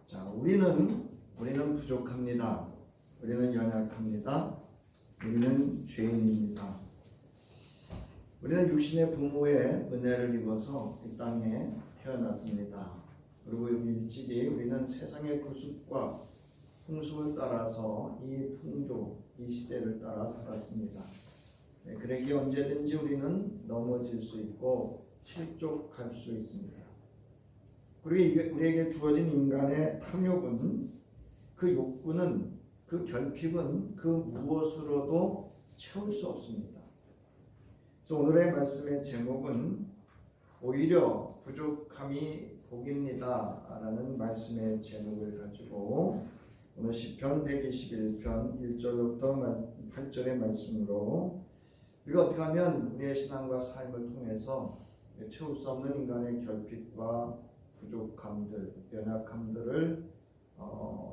자, 우리는 부족합니다. 우리는 연약합니다. 우리는 죄인입니다. 우리는 육신의 부모의 은혜를 입어서 이 땅에 태어났습니다. 그리고 일찍이 우리는 세상의 구습과 풍습을 따라서 이 풍조, 이 시대를 따라 살았습니다. 그러기에 언제든지 우리는 넘어질 수 있고 실족할 수 있습니다. 그리고 우리에게 주어진 인간의 탐욕은, 그 욕구는, 그 결핍은 그 무엇으로도 채울 수 없습니다. 그래서 오늘의 말씀의 제목은 오히려 부족함이 복입니다 라는 말씀의 제목을 가지고 오늘 시편 121편 1절부터 8절의 말씀으로 우리가 어떻게 하면 우리의 신앙과 삶을 통해서 채울 수 없는 인간의 결핍과 부족함들, 연약함들을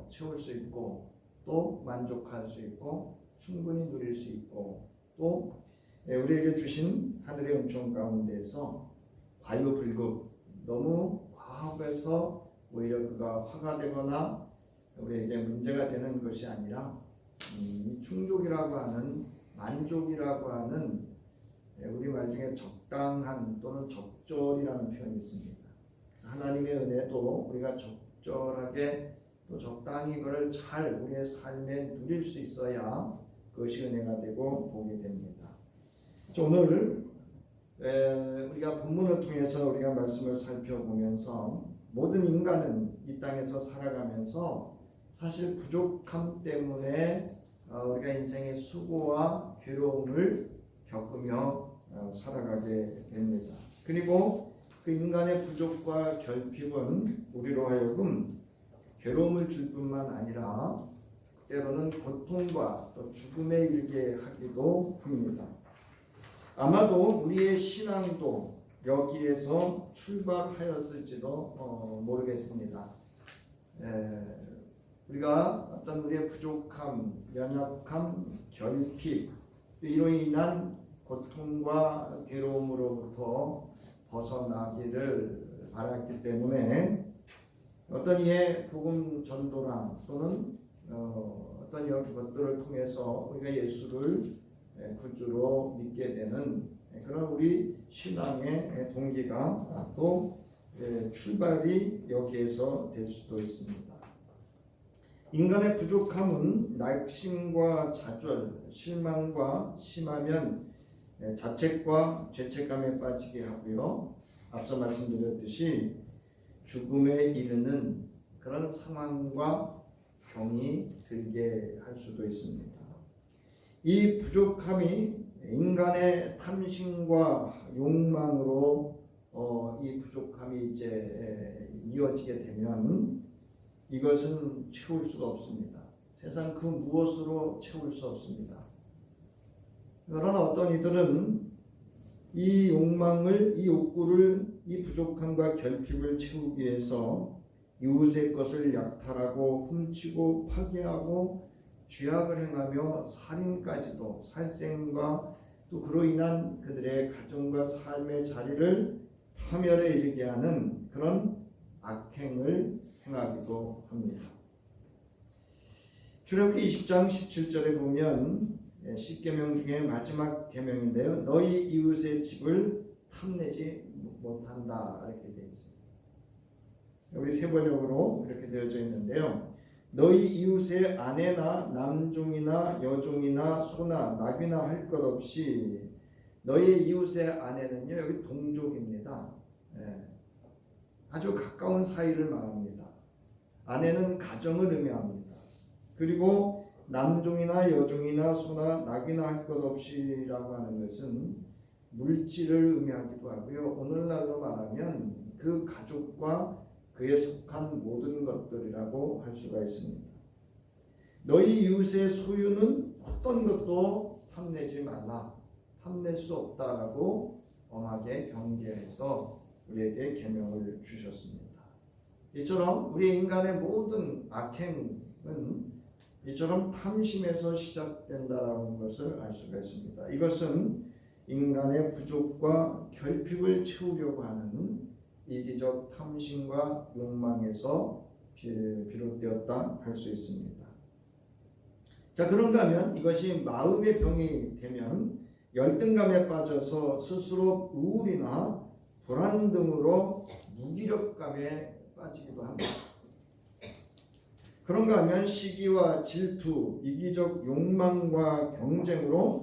채울 수 있고 또 만족할 수 있고 충분히 누릴 수 있고 또 우리에게 주신 하늘의 은총 가운데에서 과유불급, 너무 과학에서 오히려 그가 화가 되거나 우리에게 문제가 되는 것이 아니라 이 충족이라고 하는, 만족이라고 하는, 우리 말 중에 적당한 또는 적절이라는 표현이 있습니다. 하나님의 은혜도 우리가 적절하게 또 적당히 그걸 잘 우리의 삶에 누릴 수 있어야 그것이 은혜가 되고 복이 됩니다. 오늘 우리가 본문을 통해서 우리가 말씀을 살펴보면서 모든 인간은 이 땅에서 살아가면서 사실 부족함 때문에 우리가 인생의 수고와 괴로움을 겪으며 살아가게 됩니다. 그리고 그 인간의 부족과 결핍은 우리로 하여금 괴로움을 줄 뿐만 아니라 때로는 고통과 또 죽음에 이르게 하기도 합니다. 아마도 우리의 신앙도 여기에서 출발하였을지도 모르겠습니다. 우리가 어떤 우리의 부족함, 연약함, 결핍, 이로 인한 고통과 괴로움으로부터 벗어나기를 바랐기 때문에 어떤 이의 복음 전도랑 또는 어떤 것들을 통해서 우리가 예수를 구주로 믿게 되는 그런 우리 신앙의 동기가 또 출발이 여기에서 될 수도 있습니다. 인간의 부족함은 낙심과 좌절, 실망과 심하면 자책과 죄책감에 빠지게 하고요. 앞서 말씀드렸듯이 죽음에 이르는 그런 상황과 병이 들게 할 수도 있습니다. 이 부족함이 인간의 탐심과 욕망으로 이 부족함이 이제 이어지게 되면 이것은 채울 수가 없습니다. 세상 그 무엇으로 채울 수 없습니다. 그러나 어떤 이들은 이 욕망을, 이 욕구를, 이 부족함과 결핍을 채우기 위해서 이웃의 것을 약탈하고 훔치고 파괴하고 죄악을 행하며 살인까지도, 살생과 또 그로 인한 그들의 가정과 삶의 자리를 파멸에 이르게 하는 그런 악행을 행하기도 합니다. 출애굽기 20장 17절에 보면 10계명 중에 마지막 계명인데요. 너희 이웃의 집을 탐내지 못한다 이렇게 되어 있습니다. 우리 세번역으로 이렇게 되어져 있는데요. 너희 이웃의 아내나 남종이나 여종이나 소나 낙이나 할 것 없이, 너희 이웃의 아내는요, 여기 동족입니다. 아주 가까운 사이를 말합니다. 아내는 가정을 의미합니다. 그리고 남종이나 여종이나 소나 낙이나 할 것 없이라고 하는 것은 물질을 의미하기도 하고요. 오늘날로 말하면 그 가족과 그에 속한 모든 것들이라고 할 수가 있습니다. 너희 이웃의 소유는 어떤 것도 탐내지 말라, 탐낼 수 없다라고 엄하게 경계해서 우리에게 계명을 주셨습니다. 이처럼 우리 인간의 모든 악행은 이처럼 탐심에서 시작된다라는 것을 알 수가 있습니다. 이것은 인간의 부족과 결핍을 채우려고 하는 이기적 탐심과 욕망에서 비롯되었다 할 수 있습니다. 자, 그런가 하면 이것이 마음의 병이 되면 열등감에 빠져서 스스로 우울이나 불안 등으로 무기력감에 빠지기도 합니다. 그런가 하면 시기와 질투, 이기적 욕망과 경쟁으로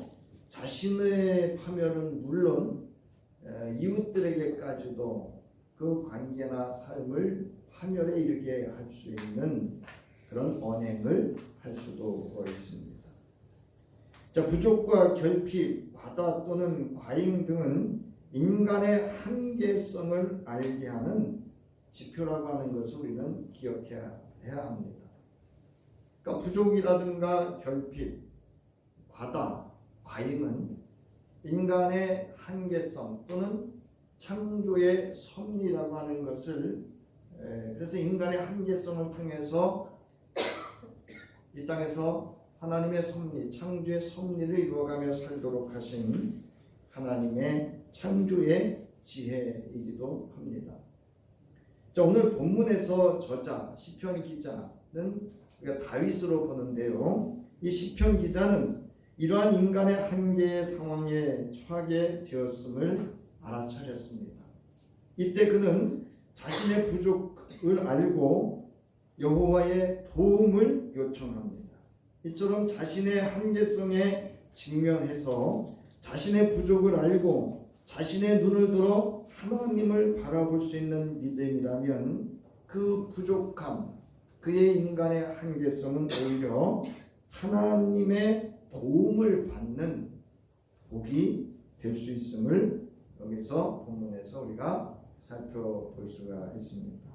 자신의 파멸은 물론 이웃들에게까지도 그 관계나 삶을 파멸에 이르게 할 수 있는 그런 언행을 할 수도 있습니다. 자, 부족과 결핍, 과다 또는 과잉 등은 인간의 한계성을 알게 하는 지표라고 하는 것을 우리는 기억해야 합니다. 그러니까 부족이라든가 결핍, 과다, 과잉은 인간의 한계성 또는 창조의 섭리라고 하는 것을 그래서 인간의 한계성을 통해서 이 땅에서 하나님의 섭리, 창조의 섭리를 이루어가며 살도록 하신 하나님의 창조의 지혜이기도 합니다. 자, 오늘 본문에서 저자 시편 기자는 우리가 다윗으로 보는데요. 이 시편 기자는 이러한 인간의 한계의 상황에 처하게 되었음을 알아차렸습니다. 이때 그는 자신의 부족을 알고 여호와의 도움을 요청합니다. 이처럼 자신의 한계성에 직면해서 자신의 부족을 알고 자신의 눈을 들어 하나님을 바라볼 수 있는 믿음이라면 그 부족함, 그의 인간의 한계성은 오히려 하나님의 도움을 받는 복이 될 수 있음을 여기서 본문에서 우리가 살펴볼 수가 있습니다.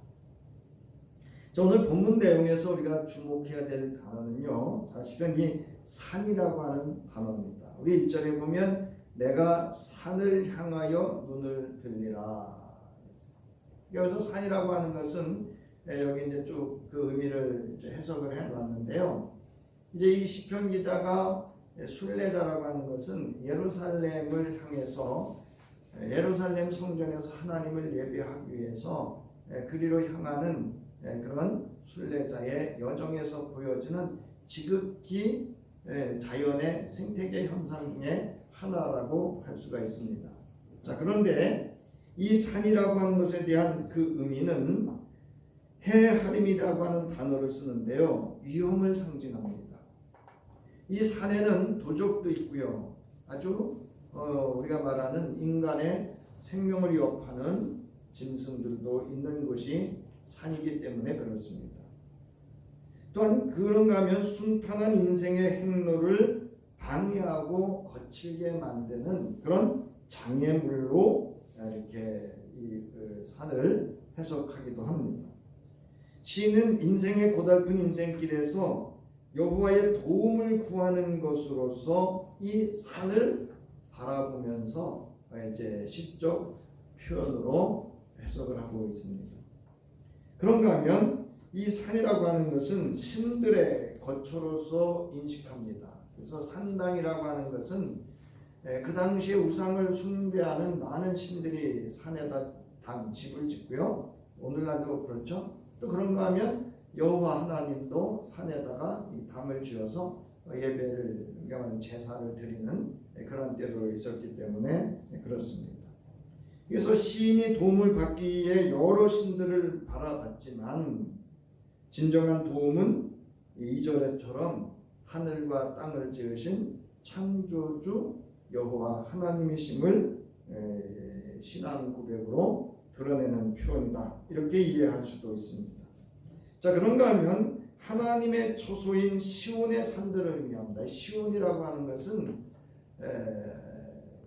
자, 오늘 본문 내용에서 우리가 주목해야 될 단어는요, 사실은 이 산이라고 하는 단어입니다. 우리 1절에 보면 내가 산을 향하여 눈을 들리라. 여기서 산이라고 하는 것은 여기 이제 쭉 그 의미를 이제 해석을 해놨는데요. 이제 이 시편 기자가 순례자라고 하는 것은 예루살렘을 향해서 예루살렘 성전에서 하나님을 예배하기 위해서 그리로 향하는 그런 순례자의 여정에서 보여지는 지극히 자연의 생태계 현상 중에 하나라고 할 수가 있습니다. 자, 그런데 이 산이라고 하는 것에 대한 그 의미는 해하림이라고 하는 단어를 쓰는데요. 위험을 상징합니다. 이 산에는 도적도 있고요. 아주 우리가 말하는 인간의 생명을 위협하는 짐승들도 있는 곳이 산이기 때문에 그렇습니다. 또한 그런가 하면 순탄한 인생의 행로를 방해하고 거칠게 만드는 그런 장애물로 이렇게 이 산을 해석하기도 합니다. 시인은 인생의 고달픈 인생길에서 여호와의 도움을 구하는 것으로서 이 산을 바라보면서 이제 시적 표현으로 해석을 하고 있습니다. 그런가 하면 이 산이라고 하는 것은 신들의 거처로서 인식합니다. 그래서 산당이라고 하는 것은 그 당시에 우상을 숭배하는 많은 신들이 산에다 집을 짓고요. 오늘날도 그렇죠. 또 그런가 하면 여호와 하나님도 산에다가 이 담을 지어서 예배를, 그러니까 제사를 드리는 그런 때도 있었기 때문에 그렇습니다. 그래서 시인이 도움을 받기 위해 여러 신들을 바라봤지만 진정한 도움은 2절에처럼 하늘과 땅을 지으신 창조주 여호와 하나님이심을 신앙 고백으로 드러내는 표현이다. 이렇게 이해할 수도 있습니다. 자, 그런가 하면 하나님의 처소인 시온의 산들을 의미합니다. 시온이라고 하는 것은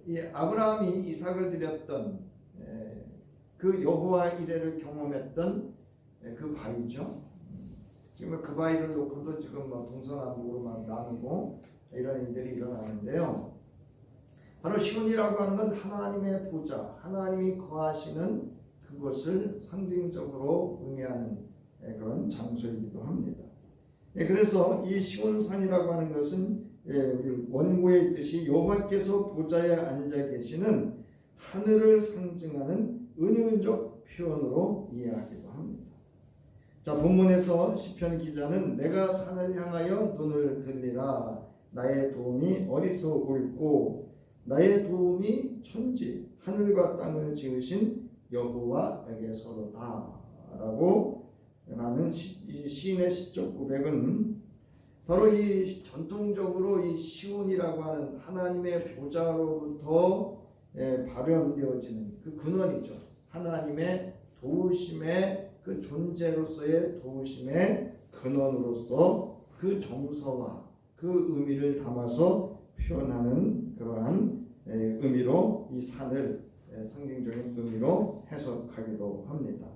이 아브라함이 이삭을 드렸던 그 여호와 이레를 경험했던 그 바위죠. 지금 그 바위를 놓고도 지금 동서남북으로 막 나누고 이런 일들이 일어나는데요. 바로 시온이라고 하는 건 하나님의 보좌, 하나님이 거하시는 그것을 상징적으로 의미하는 그런 장소이기도 합니다. 그래서 이 시온산이라고 하는 것은 원고에 있듯이 여호와께서 보좌에 앉아 계시는 하늘을 상징하는 은유적 표현으로 이해하기도 합니다. 자, 본문에서 시편 기자는 내가 산을 향하여 눈을 들리라 나의 도움이 어디서 올고 나의 도움이 천지 하늘과 땅을 지으신 여호와에게서로다 라고 라는 시인의 시적 고백은 바로 이 전통적으로 이 시온이라고 하는 하나님의 보좌로부터 발현되어지는 그 근원이죠. 하나님의 도우심의 그 존재로서의 도우심의 근원으로서 그 정서와 그 의미를 담아서 표현하는 그러한 의미로 이 산을 상징적인 의미로 해석하기도 합니다.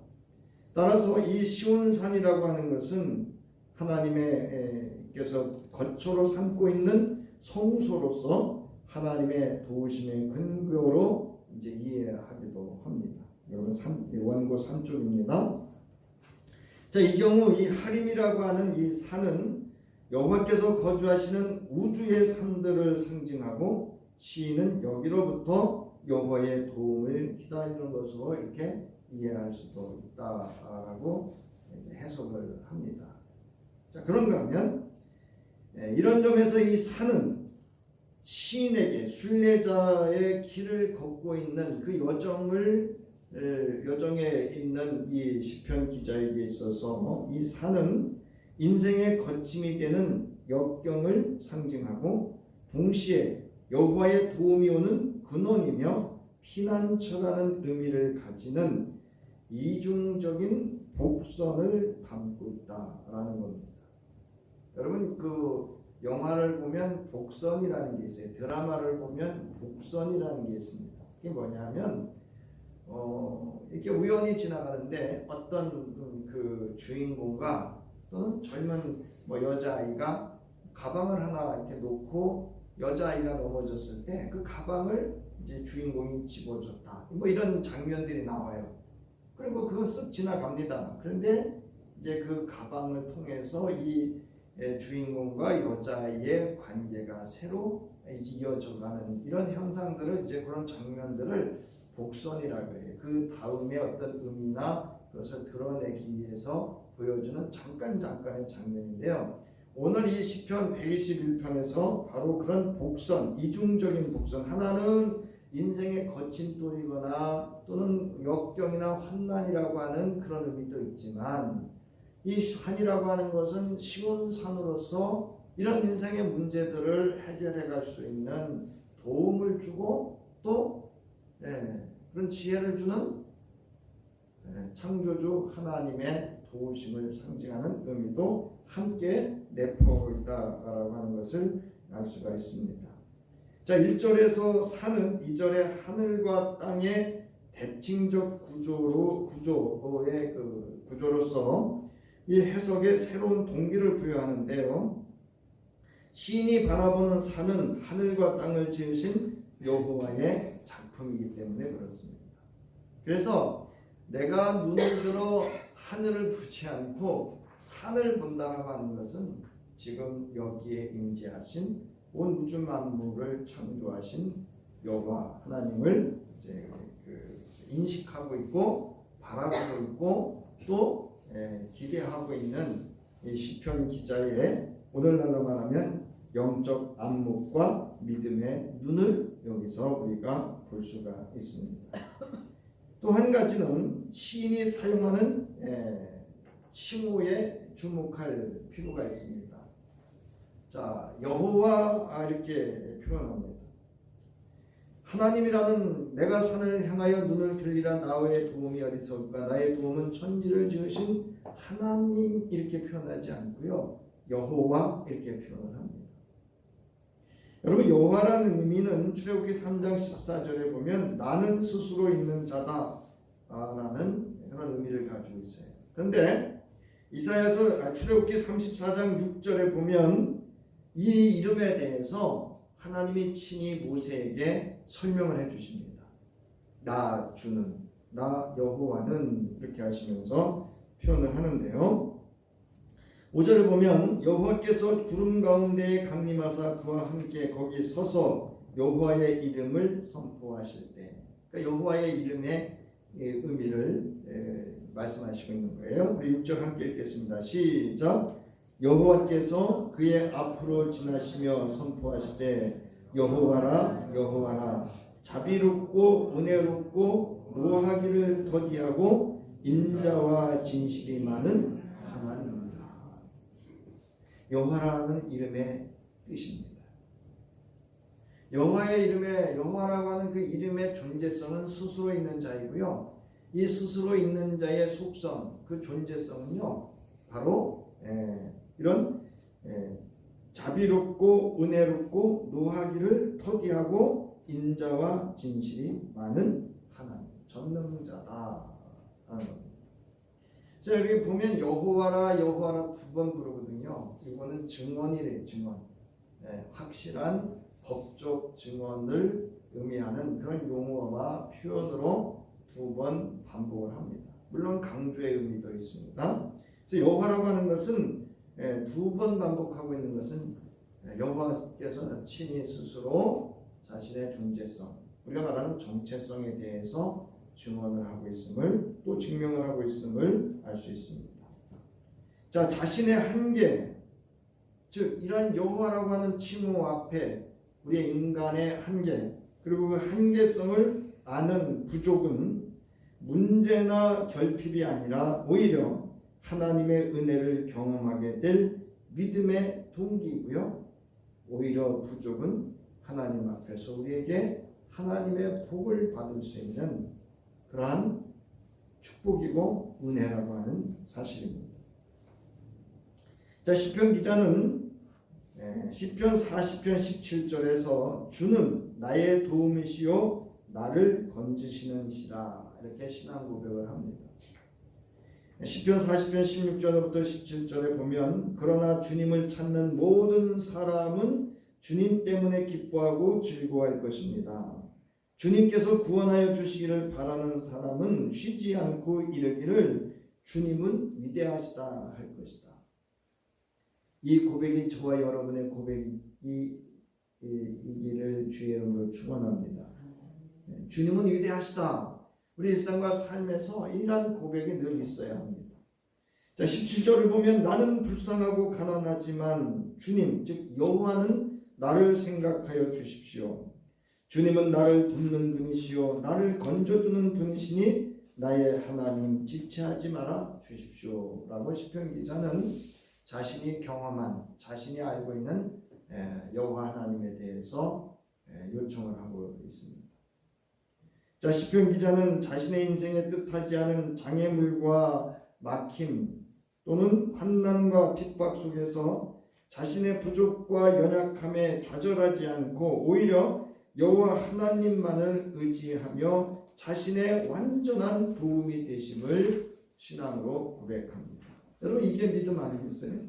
따라서 이 시온산이라고 하는 것은 하나님께서 거처로 삼고 있는 성소로서 하나님의 도우심의 근거로 이제 이해하기도 합니다. 여러분 원고 3쪽입니다. 자, 이 경우 이 하림이라고 하는 이 산은 여호와께서 거주하시는 우주의 산들을 상징하고 시인은 여기로부터 여호와의 도움을 기다리는 것으로 이렇게 이해할 수도 있다라고 해석을 합니다. 자, 그런가 하면 이런 점에서 이 산은 시인에게 순례자의 길을 걷고 있는 그 여정에 있는 이 시편 기자에게 있어서 이 산은 인생의 거침이 되는 역경을 상징하고 동시에 여호와의 도움이 오는 근원이며 피난처라는 의미를 가지는 이중적인 복선을 담고 있다라는 겁니다. 여러분 그 영화를 보면 복선이라는 게 있어요. 드라마를 보면 복선이라는 게 있습니다. 이게 뭐냐면 이렇게 우연히 지나가는데 어떤 그 주인공과 또는 젊은 여자아이가 가방을 하나 이렇게 놓고 여자아이가 넘어졌을 때 그 가방을 이제 주인공이 집어줬다. 이런 장면들이 나와요. 그리고 그건 쓱 지나갑니다. 그런데 이제 그 가방을 통해서 이 주인공과 여자아이의 관계가 새로 이어져가는 이런 현상들을 이제 그런 장면들을 복선이라고 해요. 그 다음에 어떤 의미나 그것을 드러내기 위해서 보여주는 잠깐의 장면인데요. 오늘 이 시편 121편에서 바로 그런 복선, 이중적인 복선, 하나는 인생의 거침돌이거나 또는 역경이나 환난이라고 하는 그런 의미도 있지만 이 산이라고 하는 것은 시온산으로서 이런 인생의 문제들을 해결해 갈 수 있는 도움을 주고 또 그런 지혜를 주는 창조주 하나님의 도우심을 상징하는 의미도 함께 내포하고 있다라고 하는 것을 알 수가 있습니다. 자, 1절에서 산은 2절에 하늘과 땅의 대칭적 구조로서 이 해석에 새로운 동기를 부여하는데요. 시인이 바라보는 산은 하늘과 땅을 지으신 여호와의 작품이기 때문에 그렇습니다. 그래서 내가 눈을 들어 하늘을 보지 않고 산을 본다라고 하는 것은 지금 여기에 임재하신 온 우주 만물을 창조하신 여호와 하나님을 이제 인식하고 있고 바라보고 있고 또 기대하고 있는 이 시편 기자의 오늘날로 말하면 영적 안목과 믿음의 눈을 여기서 우리가 볼 수가 있습니다. 또 한 가지는 시인이 사용하는 칭호에 주목할 필요가 있습니다. 자, 여호와 이렇게 표현합니다. 하나님이라는 내가 산을 향하여 눈을 들리라 나의 도움이 어디서 올까? 나의 도움은 천지를 지으신 하나님 이렇게 표현하지 않고요. 여호와 이렇게 표현을 합니다. 여러분 여호와라는 의미는 출애굽기 3장 14절에 보면 나는 스스로 있는 자다 라는 그런 의미를 가지고 있어요. 그런데 이사야서 출애굽기 34장 6절에 보면 이 이름에 대해서 하나님이 친히 모세에게 설명을 해주십니다. 나 주는 나 여호와는 이렇게 하시면서 표현을 하는데요. 5절을 보면 여호와께서 구름 가운데에 강림하사 그와 함께 거기 서서 여호와의 이름을 선포하실 때, 그러니까 여호와의 이름의 의미를 말씀하시고 있는 거예요. 우리 6절 함께 읽겠습니다. 시작. 여호와께서 그의 앞으로 지나시며 선포하시되 여호와라 여호와라 자비롭고 은혜롭고 노하기를 더디하고 인자와 진실이 많은 하나님이라. 여호와라는 이름의 뜻입니다. 여호와의 이름에 여호와라고 하는 그 이름의 존재성은 스스로 있는 자이고요. 이 스스로 있는 자의 속성, 그 존재성은요, 바로 이런 자비롭고 은혜롭고 노하기를 더디하고 인자와 진실이 많은 하나님, 전능자다 라는 겁니다. 자, 여기 보면 여호와라 여호와라 두 번 부르거든요. 이거는 증언이래요. 증언. 확실한 법적 증언을 의미하는 그런 용어와 표현으로 두 번 반복을 합니다. 물론 강조의 의미도 있습니다. 그래서 여호와라고 하는 것은 두 번 반복하고 있는 것은 여호와께서 친히 스스로 자신의 존재성, 우리가 말하는 정체성에 대해서 증언을 하고 있음을, 또 증명을 하고 있음을 알 수 있습니다. 자, 자신의 한계, 즉 이런 여호와라고 하는 칭호 앞에 우리의 인간의 한계, 그리고 그 한계성을 아는 부족은 문제나 결핍이 아니라 오히려 하나님의 은혜를 경험하게 될 믿음의 동기이고요. 오히려 부족은 하나님 앞에서 우리에게 하나님의 복을 받을 수 있는 그러한 축복이고 은혜라고 하는 사실입니다. 자, 시편 기자는 시편 40편 17절에서 주는 나의 도움이시요 나를 건지시는 이시라, 이렇게 신앙 고백을 합니다. 시편 40편 16절부터 17절에 보면 그러나 주님을 찾는 모든 사람은 주님 때문에 기뻐하고 즐거워할 것입니다. 주님께서 구원하여 주시기를 바라는 사람은 쉬지 않고 이르기를 주님은 위대하시다 할 것이다. 이 고백이 저와 여러분의 고백이기를 주의 이름으로 축원합니다. 주님은 위대하시다. 우리 일상과 삶에서 이러한 고백이 늘 있어야 합니다. 자, 17절을 보면 나는 불쌍하고 가난하지만 주님, 즉 여호와는 나를 생각하여 주십시오. 주님은 나를 돕는 분이시요 나를 건져주는 분이시니 나의 하나님 지체하지 말아 주십시오 라고 시편 기자는 자신이 경험한, 자신이 알고 있는 여호와 하나님에 대해서 요청을 하고 있습니다. 자, 시편 기자는 자신의 인생에 뜻하지 않은 장애물과 막힘 또는 환난과 핍박 속에서 자신의 부족과 연약함에 좌절하지 않고 오히려 여호와 하나님만을 의지하며 자신의 완전한 도움이 되심을 신앙으로 고백합니다. 여러분, 이게 믿음 아니겠어요?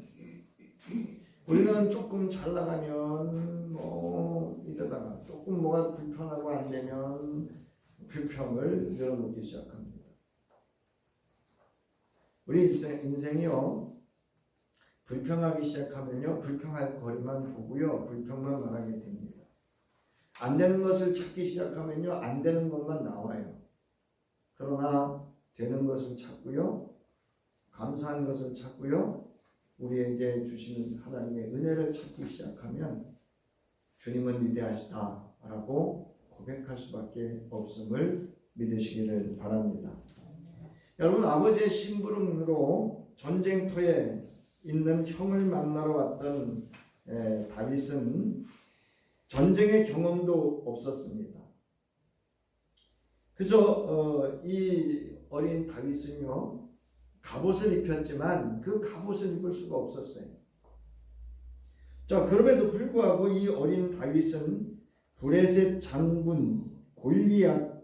우리는 조금 잘 나가면 이러다가 조금 뭐가 불편하고 안 되면 불평을 늘어놓기 시작합니다. 우리 인생이요, 불평하기 시작하면요, 불평할 거리만 보고요, 불평만 말하게 됩니다. 안 되는 것을 찾기 시작하면요, 안 되는 것만 나와요. 그러나 되는 것을 찾고요, 감사한 것을 찾고요, 우리에게 주시는 하나님의 은혜를 찾기 시작하면 주님은 위대하시다라고 고백할 수밖에 없음을 믿으시기를 바랍니다. 여러분, 아버지의 심부름으로 전쟁터에 있는 형을 만나러 왔던 다윗은 전쟁의 경험도 없었습니다. 그래서 이 어린 다윗은요, 갑옷을 입혔지만 그 갑옷을 입을 수가 없었어요. 자, 그럼에도 불구하고 이 어린 다윗은 브레셋 장군 골리앗과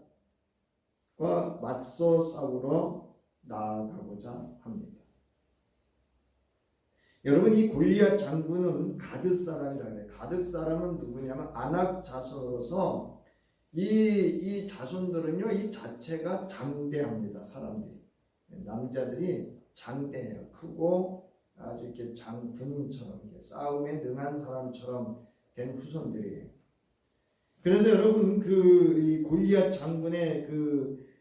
맞서 싸우러 나아가고자 합니다. 여러분, 이 골리앗 장군은 가드 사람이라 해요. 가드 사람은 누구냐면 아낙 자손으로서 이 자손들은요, 이 자체가 장대합니다. 사람들이, 남자들이 장대해요. 크고 아주 이렇게 군인처럼 이렇게 싸움에 능한 사람처럼 된 후손들이에요. 그래서 여러분, 이 골리앗 장군의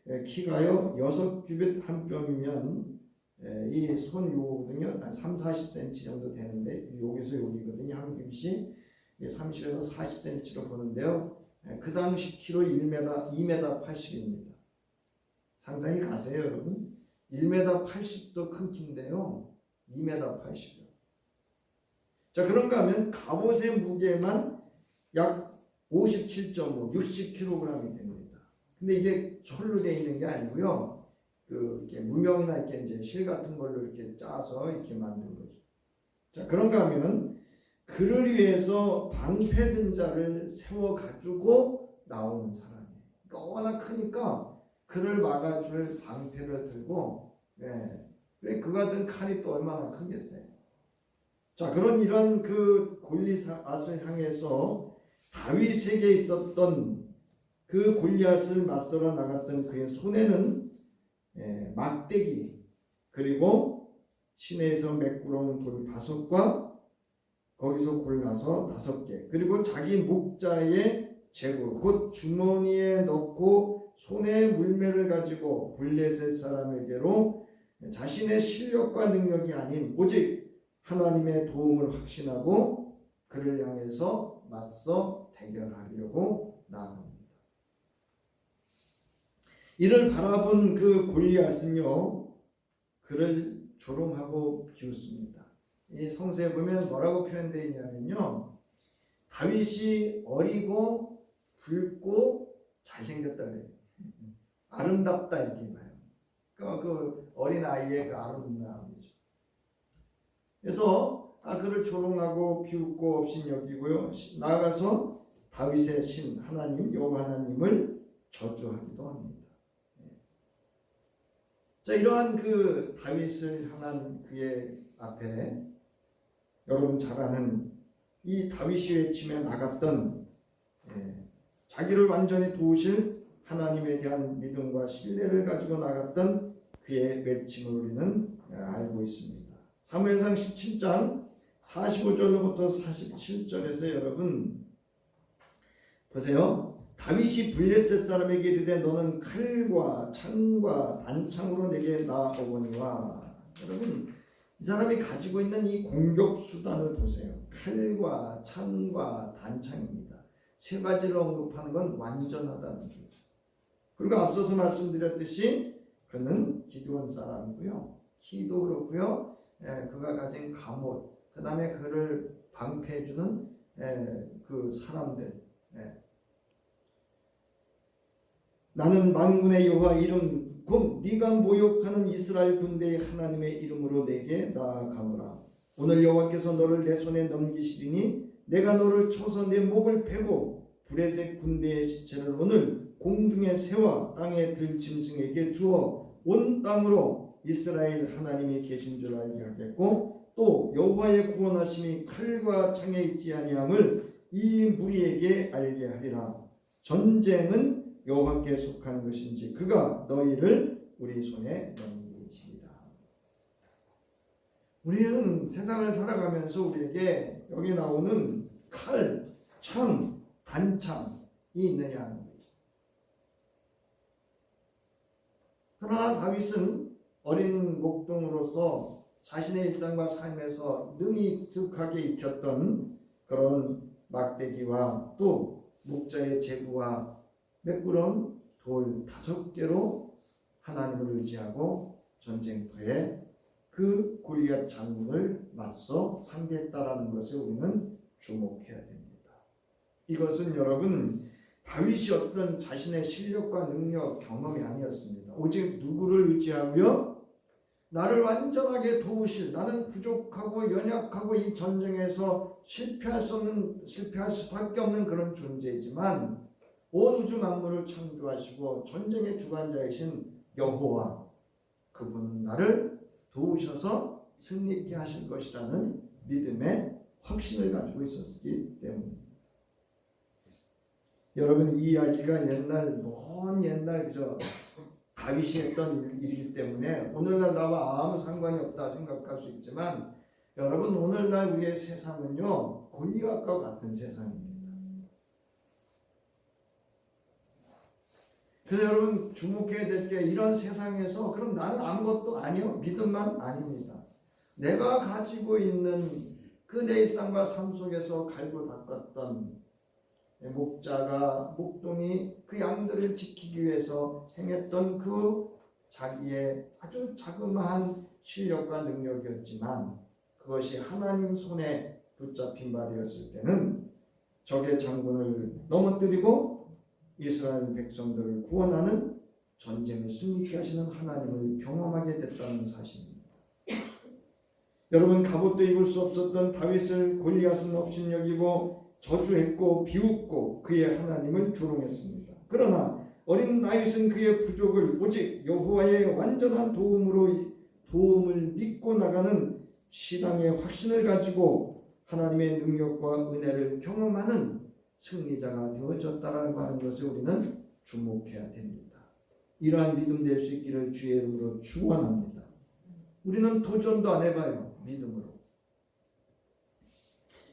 키가요 6규빗 한 뼘이면 이 손 요거거든요. 한 3-40cm 정도 되는데 여기서 여기거든요. 한 규빗이 30에서 40cm로 보는데요. 그 당시 키로 2m 80입니다. 상상이 가세요, 여러분? 1m 80도 큰 키인데요. 2m 80이요. 자, 그런가 하면 갑옷의 무게만 약 57.5, 60kg이 됩니다. 근데 이게 철로 되어 있는 게 아니고요. 이렇게 무명이나 이렇게 이제 실 같은 걸로 이렇게 짜서 이렇게 만든 거죠. 자, 그런가 하면 그를 위해서 방패든 자를 세워 가지고 나오는 사람이에요. 워낙 크니까 그를 막아줄 방패를 들고, 그래 그가 든 칼이 또 얼마나 크겠어요. 자, 이런 그 골리앗을 향해서 다윗에게 있었던 그 골리앗을 맞서러 나갔던 그의 손에는 막대기, 그리고 시내에서 메꾸러온 돌 5과 거기서 골라서 5개, 그리고 자기 목자의 제구, 곧 주머니에 넣고 손에 물매를 가지고 블레셋 사람에게로 자신의 실력과 능력이 아닌 오직 하나님의 도움을 확신하고 그를 향해서 맞서 대결하려고 나아갑니다. 이를 바라본 그 골리앗은요, 그를 조롱하고 비웃습니다. 이 성서에 보면 뭐라고 표현되어 있냐면요, 다윗이 어리고 붉고 잘생겼다 그래요. 아름답다 이렇게 봐요. 그 어린 아이의 그 아름다움이죠. 그래서 그를 조롱하고 비웃고 없인 여기고요. 나아가서 다윗의 신 하나님 여호와 하나님을 저주하기도 합니다. 자, 이러한 그 다윗을 향한 그의 앞에 여러분 잘 아는 이 다윗이 외치며 나갔던 자기를 완전히 도우실 하나님에 대한 믿음과 신뢰를 가지고 나갔던 그의 외침을 우리는 알고 있습니다. 사무엘상 17장 45절로부터 47절에서 여러분 보세요. 다윗이 블레셋 사람에게 이르되 너는 칼과 창과 단창으로 내게 나아오거니와. 여러분 이 사람이 가지고 있는 이 공격 수단을 보세요. 칼과 창과 단창입니다. 세 가지를 언급하는 건 완전하다는 거예요. 그리고 앞서서 말씀드렸듯이 그는 기드온 사람이고요. 키도 그렇고요. 그가 가진 갑옷, 그 다음에 그를 방패해주는 그 사람들. 나는 만군의 여호와 이름 곧 네가 모욕하는 이스라엘 군대의 하나님의 이름으로 내게 나아가노라. 오늘 여호와께서 너를 내 손에 넘기시리니 내가 너를 쳐서 내 목을 베고 블레셋 군대의 시체를 오늘 공중의 새와 땅의 들짐승에게 주어 온 땅으로 이스라엘 하나님이 계신 줄 알게 하겠고 또 여호와의 구원하심이 칼과 창에 있지 아니함을 이 무리에게 알게 하리라. 전쟁은 여호와께 속한 것인지 그가 너희를 우리 손에 넘기시리라. 우리는 세상을 살아가면서 우리에게 여기 나오는 칼, 창, 단창이 있느냐 하는 거죠. 그러나 다윗은 어린 목동으로서 자신의 일상과 삶에서 능히 익숙하게 익혔던 그런 막대기와 또 목자의 제구와 매끄러운 돌 5개로 하나님을 의지하고 전쟁터에 그 골리앗 장군을 맞서 상대했다라는 것을 우리는 주목해야 됩니다. 이것은 여러분 다윗이 어떤 자신의 실력과 능력, 경험이 아니었습니다. 오직 누구를 의지하고요? 나를 완전하게 도우실, 나는 부족하고 연약하고 이 전쟁에서 실패할 수밖에 없는 그런 존재이지만 온 우주 만물을 창조하시고 전쟁의 주관자이신 여호와, 그분은 나를 도우셔서 승리케 하실 것이라는 믿음의 확신을 가지고 있었기 때문입니다. 여러분 이 이야기가 먼 옛날 그저 다윗이 했던 일이기 때문에 오늘날 나와 아무 상관이 없다 생각할 수 있지만 여러분 오늘날 우리의 세상은요 골리앗과 같은 세상입니다. 그래서 여러분 주목해야 될 게 이런 세상에서 그럼 나는 아무것도 아니요? 믿음만 아닙니다. 내가 가지고 있는 그 내 일상과 삶 속에서 갈고 닦았던 목자가 목동이 그 양들을 지키기 위해서 행했던 그 자기의 아주 자그마한 실력과 능력이었지만 그것이 하나님 손에 붙잡힌 바 되었을 때는 적의 장군을 넘어뜨리고 이스라엘 백성들을 구원하는 전쟁을 승리케 하시는 하나님을 경험하게 됐다는 사실입니다. 여러분 갑옷도 입을 수 없었던 다윗을 골리앗은 업신여기고 저주했고 비웃고 그의 하나님을 조롱했습니다. 그러나 어린 다윗은 그의 부족을 오직 여호와의 완전한 도움을 믿고 나가는 신앙의 확신을 가지고 하나님의 능력과 은혜를 경험하는 승리자가 되어졌다라고 하는 것을 우리는 주목해야 됩니다. 이러한 믿음 될 수 있기를 주의 이름으로 축원합니다. 우리는 도전도 안 해봐요. 믿음으로.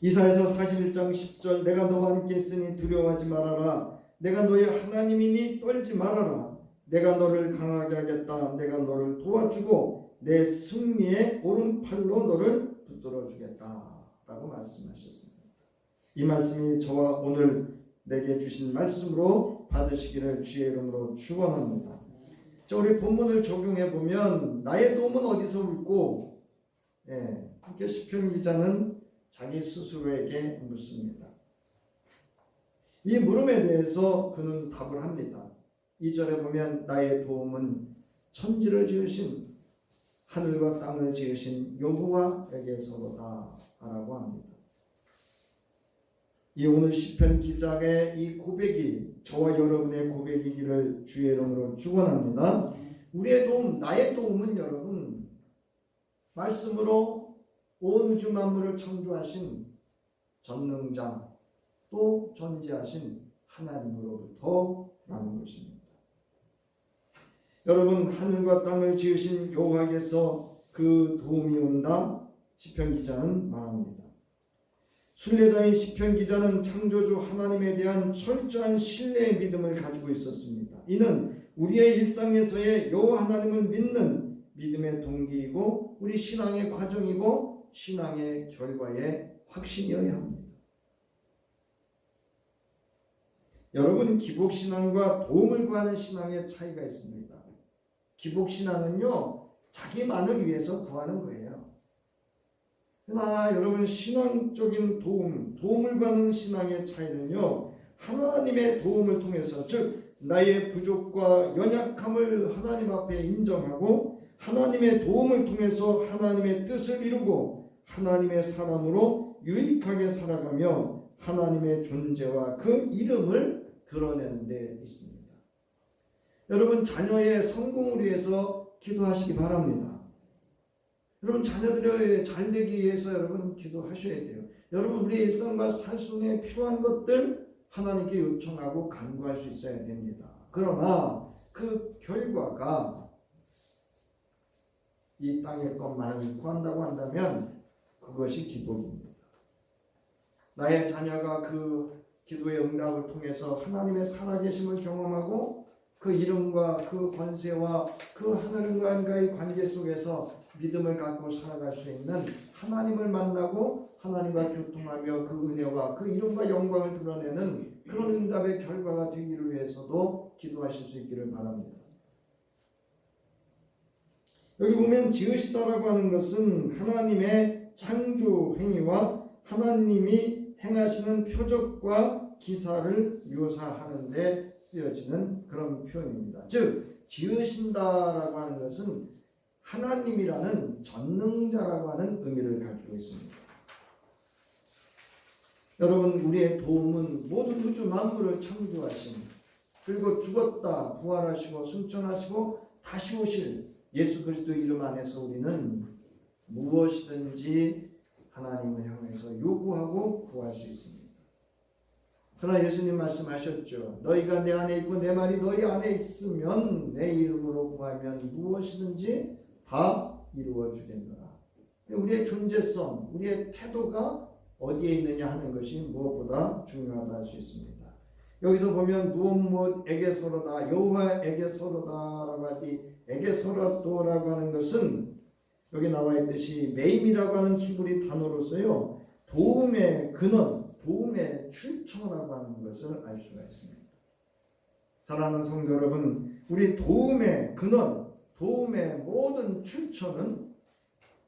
이사야서 41장 10절 내가 너와 함께 있으니 두려워하지 말아라. 내가 너의 하나님이니 떨지 말아라. 내가 너를 강하게 하겠다. 내가 너를 도와주고 내 승리의 오른팔로 너를 붙들어 주겠다 라고 말씀하셨습니다. 이 말씀이 저와 오늘 내게 주신 말씀으로 받으시기를 주의 이름으로 축원합니다. 자, 우리 본문을 적용해 보면 나의 도움은 어디서 올고 함께 시편 기자는 자기 스스로에게 묻습니다. 이 물음에 대해서 그는 답을 합니다. 2절에 보면 나의 도움은 천지를 지으신 하늘과 땅을 지으신 여호와에게서로다 라고 합니다. 이 오늘 시편 기자의 이 고백이 저와 여러분의 고백이기를 주의 이름으로 축원합니다. 우리의 도움, 나의 도움은 여러분 말씀으로 온 우주 만물을 창조하신 전능자 또 전지하신 하나님으로부터 나는 것입니다. 여러분 하늘과 땅을 지으신 여호와께서 그 도움이 온다 시편 기자는 말합니다. 순례자인 시편 기자는 창조주 하나님에 대한 철저한 신뢰의 믿음을 가지고 있었습니다. 이는 우리의 일상에서의 여호와 하나님을 믿는 믿음의 동기이고 우리 신앙의 과정이고 신앙의 결과의 확신이어야 합니다. 여러분 기복신앙과 도움을 구하는 신앙의 차이가 있습니다. 기복신앙은요 자기만을 위해서 구하는 거예요. 그러나 여러분 신앙적인 도움을 구하는 신앙의 차이는요 하나님의 도움을 통해서 즉 나의 부족과 연약함을 하나님 앞에 인정하고 하나님의 도움을 통해서 하나님의 뜻을 이루고 하나님의 사람으로 유익하게 살아가며 하나님의 존재와 그 이름을 드러내는 데 있습니다. 여러분 자녀의 성공을 위해서 기도하시기 바랍니다. 여러분 자녀들이 잘 되기 위해서 여러분 기도하셔야 돼요. 여러분 우리 일상과 삶 속에 필요한 것들 하나님께 요청하고 간구할 수 있어야 됩니다. 그러나 그 결과가 이 땅의 것만을 구한다고 한다면 그것이 기복입니다. 나의 자녀가 그 기도의 응답을 통해서 하나님의 살아계심을 경험하고 그 이름과 그 권세와 그 하늘과의 관계 속에서 믿음을 갖고 살아갈 수 있는 하나님을 만나고 하나님과 교통하며 그 은혜와 그 이름과 영광을 드러내는 그런 응답의 결과가 되기를 위해서도 기도하실 수 있기를 바랍니다. 여기 보면 지으시다라고 하는 것은 하나님의 창조 행위와 하나님이 행하시는 표적과 기사를 묘사하는 데 쓰여지는 그런 표현입니다. 즉 지으신다라고 하는 것은 하나님이라는 전능자라고 하는 의미를 가지고 있습니다. 여러분 우리의 도움은 모든 우주 만물을 창조하신 그리고 죽었다 부활하시고 승천하시고 다시 오실 예수 그리스도 이름 안에서 우리는 무엇이든지 하나님을 향해서 요구하고 구할 수 있습니다. 그러나 예수님 말씀하셨죠. 너희가 내 안에 있고 내 말이 너희 안에 있으면 내 이름으로 구하면 무엇이든지 다 이루어 주겠노라. 우리의 존재성, 우리의 태도가 어디에 있느냐 하는 것이 무엇보다 중요하다 할 수 있습니다. 여기서 보면 무엇 에게서로다, 여호와 에게서로다라고 하지, 에게서로도라고 하는 것은 여기 나와 있듯이 메임이라고 하는 히브리 단어로서요, 도움의 근원, 도움의 출처라고 하는 것을 알 수가 있습니다. 사랑하는 성도 여러분, 우리 도움의 근원, 도움의 모든 출처는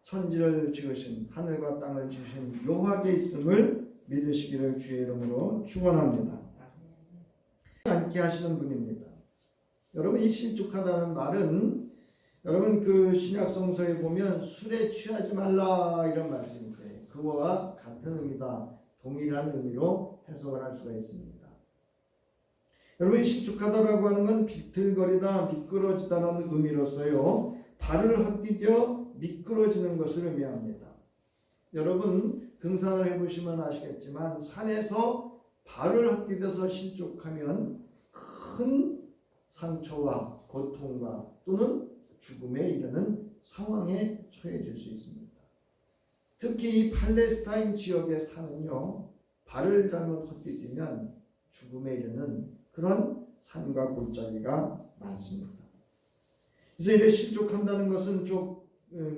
천지를 지으신, 하늘과 땅을 지으신 여호와께 있음을 믿으시기를 주의 이름으로 축원합니다. 않게 하시는 분입니다. 여러분, 이 신축하다는 말은 여러분 그 신약성서에 보면 술에 취하지 말라 이런 말씀이 있어요. 그와 같은 의미다, 동일한 의미로 해석을 할 수가 있습니다. 여러분, 신축하다라고 하는 건 비틀거리다, 미끄러지다라는 의미로서요, 발을 헛디뎌 미끄러지는 것을 의미합니다. 여러분, 등산을 해보시면 아시겠지만 산에서 발을 헛디뎌서 실족하면 큰 상처와 고통과 또는 죽음에 이르는 상황에 처해질 수 있습니다. 특히 이 팔레스타인 지역의 산은요, 발을 잘못 헛디디면 죽음에 이르는 그런 산과 골짜기가 많습니다. 그래서 이래 실족한다는 것은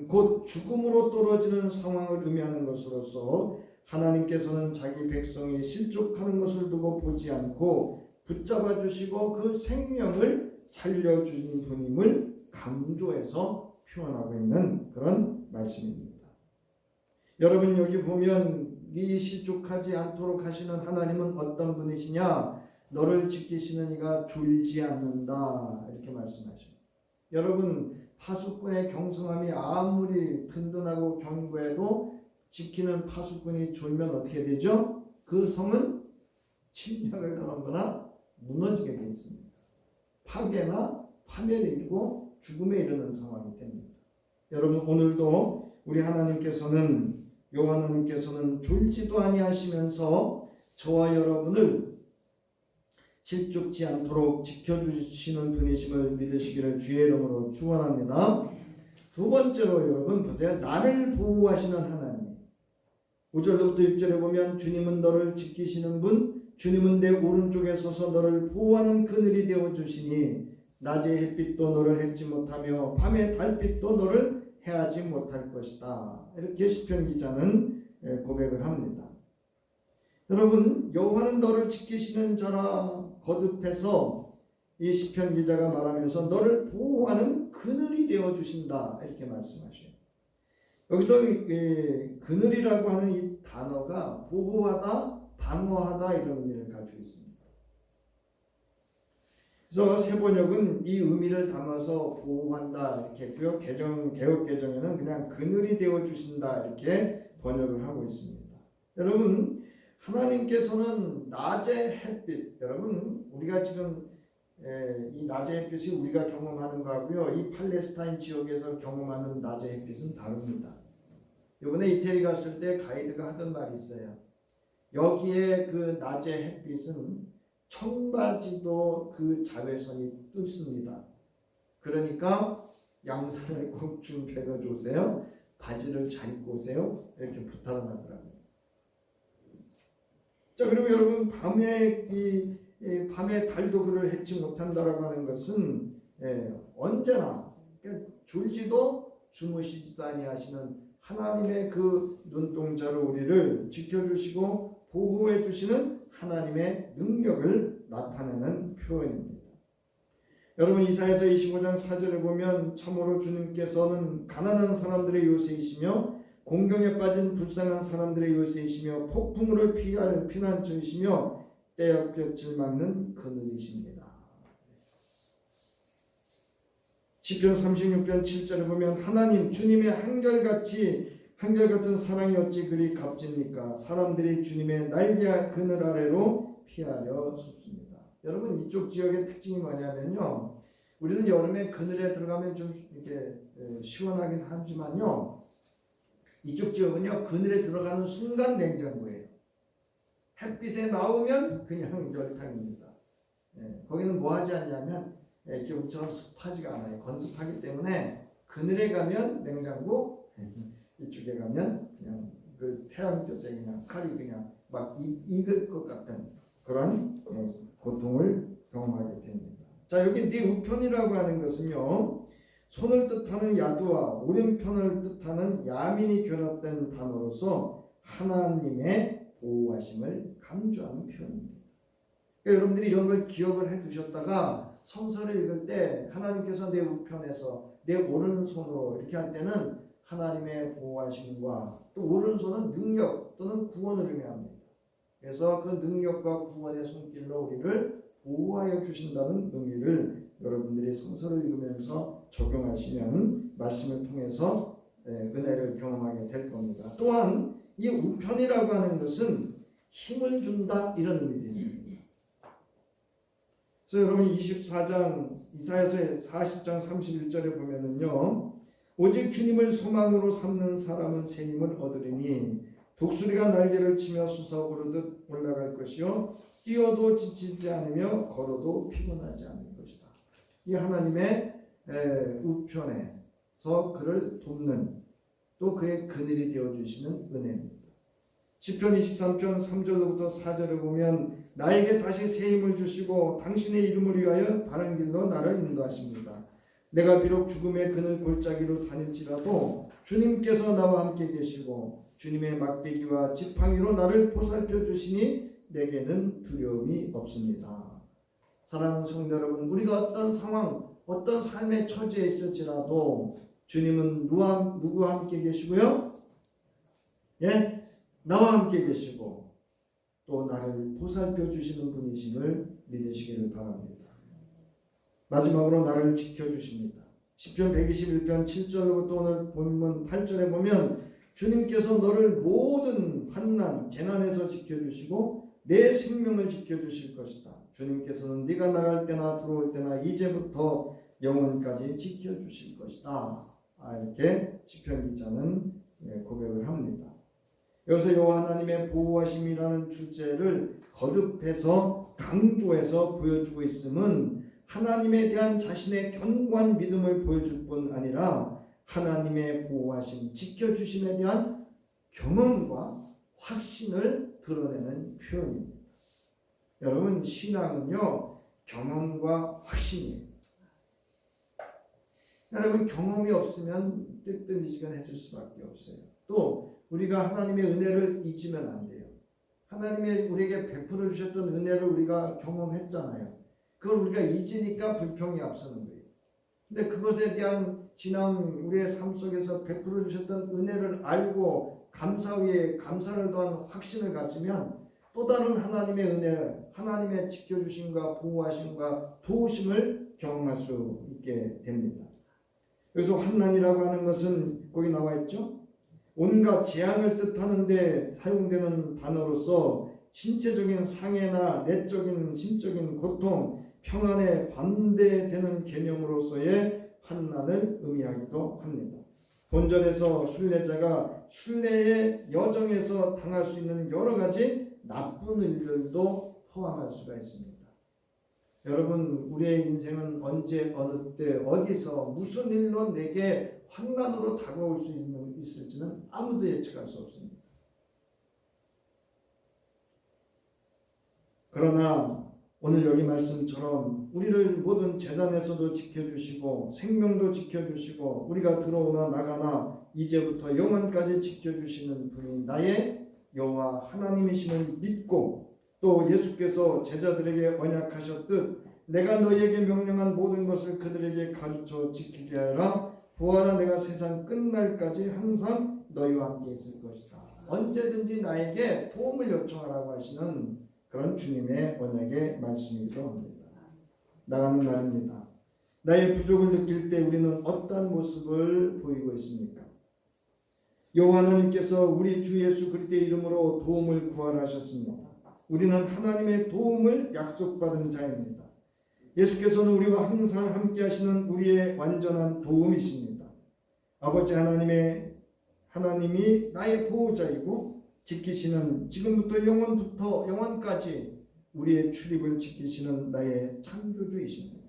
곧 죽음으로 떨어지는 상황을 의미하는 것으로서 하나님께서는 자기 백성이 실족하는 것을 두고 보지 않고 붙잡아 주시고 그 생명을 살려주는 분임을 강조해서 표현하고 있는 그런 말씀입니다. 여러분, 여기 보면 이 실족하지 않도록 하시는 하나님은 어떤 분이시냐? 너를 지키시는 이가 졸지 않는다 이렇게 말씀하십니다. 여러분, 파수꾼의 경성함이 아무리 든든하고 견고해도 지키는 파수꾼이 졸면 어떻게 되죠? 그 성은 침략을 당하거나 무너지게 되어 있습니다. 파괴나 파멸에 이르고 죽음에 이르는 상황이 됩니다. 여러분, 오늘도 우리 하나님께서는, 여호와 하나님께서는 졸지도 아니하시면서 저와 여러분을 실족지 않도록 지켜주시는 분이심을 믿으시기를 주의 이름으로 축원합니다. 두 번째로 여러분 보세요. 나를 보호하시는 하나님. 5절부터 6절에 보면 주님은 너를 지키시는 분, 주님은 내 오른쪽에 서서 너를 보호하는 그늘이 되어주시니 낮의 햇빛도 너를 해치 못하며 밤의 달빛도 너를 해하지 못할 것이다. 이렇게 시편 기자는 고백을 합니다. 여러분, 여호와는 너를 지키시는 자라 거듭해서 이 시편 기자가 말하면서 너를 보호하는 그늘이 되어 주신다 이렇게 말씀하셔요. 여기서 그늘이라고 하는 이 단어가 보호하다, 방어하다 이런 의미를 가지고 있습니다. 그래서 세번역은 이 의미를 담아서 보호한다 이렇게 했고요. 개역 개정에는 그냥 그늘이 되어 주신다 이렇게 번역을 하고 있습니다. 여러분, 하나님께서는 낮의 햇빛, 여러분 우리가 지금 이 낮의 햇빛이 우리가 경험하는 거하고요, 이 팔레스타인 지역에서 경험하는 낮의 햇빛은 다릅니다. 이번에 이태리 갔을 때 가이드가 하던 말이 있어요. 여기에 그 낮의 햇빛은 청바지도 그 자외선이 뚫습니다. 그러니까 양산을 꼭 준비해 주세요. 바지를 잘 입고 오세요. 이렇게 부탁을 하더라고요. 자, 그리고 여러분, 밤에 달도 그를 해치 못한다라고 하는 것은 언제나 졸지도 주무시지도 아니하시는 하나님의 그 눈동자로 우리를 지켜주시고 보호해 주시는 하나님의 능력을 나타내는 표현입니다. 여러분, 이사야서 25장 4절을 보면 참으로 주님께서는 가난한 사람들의 요새이시며 공경에 빠진 불쌍한 사람들의 요새이시며 폭풍우를 피할 피난처이시며 떼역볕을 막는 그늘이십니다. 시편 36편 7절을 보면 하나님 주님의 한결같은 사랑이 어찌 그리 값집니까? 사람들이 주님의 날개 그늘 아래로 피하려 sup습니다. 여러분, 이쪽 지역의 특징이 뭐냐면요, 우리는 여름에 그늘에 들어가면 좀 이렇게 시원하긴 하지만요, 이쪽 지역은요 그늘에 들어가는 순간 냉장고예요. 햇빛에 나오면 그냥 열탕입니다. 거기는 뭐 하지 않냐면 이렇게 우리처럼 습하지가 않아요. 건습하기 때문에 그늘에 가면 냉장고, 이쪽에 가면 그냥 그 태양볕에 그냥 살이 그냥 막 익을 것 같은 그런 고통을 경험하게 됩니다. 자, 여기 네 우편이라고 하는 것은요, 손을 뜻하는 야두와 오른편을 뜻하는 야민이 결합된 단어로서 하나님의 보호하심을 강조하는 표현입니다. 그러니까 여러분들이 이런 걸 기억을 해 두셨다가 성서를 읽을 때 하나님께서 내 우편에서 내 오른손으로 이렇게 할 때는 하나님의 보호하심과 또 오른손은 능력 또는 구원을 의미합니다. 그래서 그 능력과 구원의 손길로 우리를 보호하여 주신다는 의미를 여러분들이 성서를 읽으면서 적용하시면 말씀을 통해서 은혜를 경험하게 될 겁니다. 또한 이 우편이라고 하는 것은 힘을 준다 이런 의미도 있습니다. 그래서 여러분 24장 이사야서의 40장 31절에 보면은요, 오직 주님을 소망으로 삼는 사람은 새 힘을 얻으리니 독수리가 날개를 치며 솟아오르듯 올라갈 것이요 뛰어도 지치지 않으며 걸어도 피곤하지 않을 것이다. 이 하나님의 우편에서 그를 돕는 또 그의 그늘이 되어주시는 은혜입니다. 시편 23편 3절로부터 4절을 보면 나에게 다시 새 힘을 주시고 당신의 이름을 위하여 바른 길로 나를 인도하십니다. 내가 비록 죽음의 그늘 골짜기로 다닐지라도 주님께서 나와 함께 계시고 주님의 막대기와 지팡이로 나를 보살펴 주시니 내게는 두려움이 없습니다. 사랑하는 성도 여러분, 우리가 어떤 상황, 어떤 삶의 처지에 있을지라도 주님은 누구와 함께 계시고요? 예? 나와 함께 계시고 또 나를 보살펴 주시는 분이심을 믿으시기를 바랍니다. 마지막으로 나를 지켜주십니다. 시편 121편 7절부터 오늘 본문 8절에 보면 주님께서 너를 모든 환난, 재난에서 지켜주시고 내 생명을 지켜주실 것이다. 주님께서는 네가 나갈 때나 들어올 때나 이제부터 영원까지 지켜주실 것이다. 이렇게 시편 기자는 고백을 합니다. 여기서 여호와 하나님의 보호하심이라는 주제를 거듭해서 강조해서 보여주고 있음은 하나님에 대한 자신의 견고한 믿음을 보여줄 뿐 아니라 하나님의 보호하심, 지켜주심에 대한 경험과 확신을 드러내는 표현입니다. 여러분, 신앙은요, 경험과 확신이에요. 여러분, 경험이 없으면 뜨뜻미지근해질 수밖에 없어요. 또 우리가 하나님의 은혜를 잊으면 안 돼요. 하나님의 우리에게 베풀어 주셨던 은혜를 우리가 경험했잖아요. 그걸 우리가 잊으니까 불평이 앞서는 거예요. 근데 그것에 대한 지난 우리의 삶 속에서 베풀어 주셨던 은혜를 알고 감사 위에 감사를 더한 확신을 가지면 또 다른 하나님의 은혜, 하나님의 지켜주심과 보호하심과 도우심을 경험할 수 있게 됩니다. 여기서 환난이라고 하는 것은 거기 나와 있죠. 온갖 재앙을 뜻하는데 사용되는 단어로서 신체적인 상해나 내적인 심적인 고통, 평안에 반대되는 개념으로서의 환난을 의미하기도 합니다. 본절에서 순례자가 순례의 여정에서 당할 수 있는 여러 가지 나쁜 일들도 포함할 수가 있습니다. 여러분, 우리의 인생은 언제 어느 때 어디서 무슨 일로 내게 환난으로 다가올 수 있을지는 아무도 예측할 수 없습니다. 그러나 오늘 여기 말씀처럼 우리를 모든 재난에서도 지켜주시고 생명도 지켜주시고 우리가 들어오나 나가나 이제부터 영원까지 지켜주시는 분이 나의 여호와 하나님이심을 믿고 또 예수께서 제자들에게 언약하셨듯 내가 너희에게 명령한 모든 것을 그들에게 가르쳐 지키게 하라. 부활한 내가 세상 끝날까지 항상 너희와 함께 있을 것이다. 언제든지 나에게 도움을 요청하라고 하시는 그런 주님의 언약의 말씀이기도 합니다. 나가는 날입니다. 나의 부족을 느낄 때 우리는 어떤 모습을 보이고 있습니까? 여호와 하나님께서 우리 주 예수 그리스도의 이름으로 도움을 구하셨습니다. 우리는 하나님의 도움을 약속받은 자입니다. 예수께서는 우리와 항상 함께 하시는 우리의 완전한 도움이십니다. 아버지 하나님이 나의 보호자이고 지키시는 지금부터 영원까지 우리의 출입을 지키시는 나의 창조주이십니다.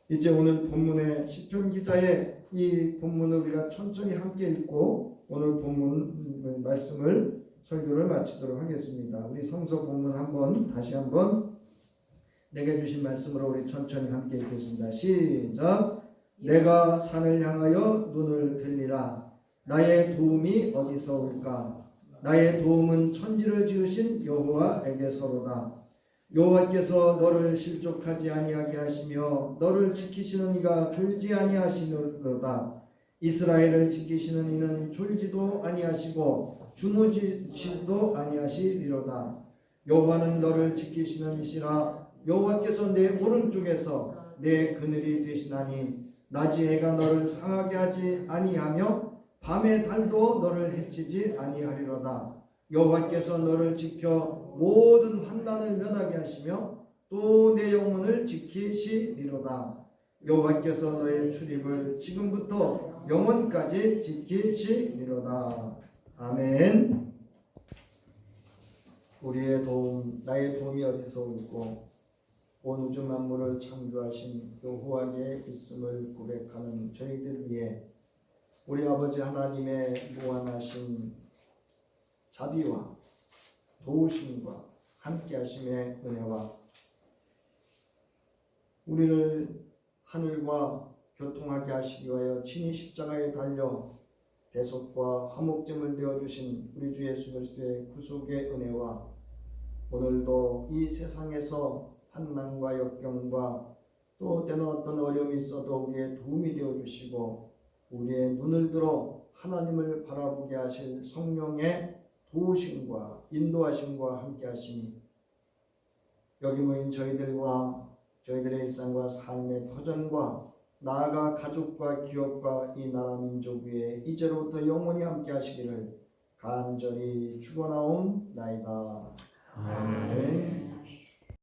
이제 오늘 본문의 시편 기자의 이 본문을 우리가 천천히 함께 읽고 오늘 본문 말씀을 설교를 마치도록 하겠습니다. 우리 성서 본문 다시 한번 내게 주신 말씀으로 우리 천천히 함께 읽겠습니다. 시작. 내가 산을 향하여 눈을 들리라. 나의 도움이 어디서 올까? 나의 도움은 천지를 지으신 여호와에게서로다. 여호와께서 너를 실족하지 아니하게 하시며 너를 지키시는 이가 졸지 아니하시노로다. 이스라엘을 지키시는 이는 졸지도 아니하시고 주무시지도 아니하시리로다. 여호와는 너를 지키시는 이시라. 여호와께서 내 오른쪽에서 내 그늘이 되시나니 낮이 해가 너를 상하게 하지 아니하며 밤의 달도 너를 해치지 아니하리로다. 여호와께서 너를 지켜 모든 환난을 면하게 하시며 또 내 영혼을 지키시리로다. 여호와께서 너의 출입을 지금부터 영원까지 지키시리로다. 아멘. 우리의 도움, 나의 도움이 어디서 올고 온 우주 만물을 창조하신 여호와의 있음을 고백하는 저희들 위해 우리 아버지 하나님의 무한하신 자비와 도우심과 함께하심의 은혜와 우리를 하늘과 교통하게 하시기 위하여 친히 십자가에 달려 대속과 화목제물 되어주신 우리 주 예수 그리스도의 구속의 은혜와 오늘도 이 세상에서 환난과 역경과 또 때는 어떤 어려움이 있어도 우리의 도움이 되어주시고 우리의 눈을 들어 하나님을 바라보게 하실 성령의 도우심과 인도하심과 함께 하시니 여기 모인 저희들과 저희들의 일상과 삶의 터전과 나아가 가족과 기업과 이 나라 민족 위에 이제로부터 영원히 함께 하시기를 간절히 축원하옵나이다. 아멘.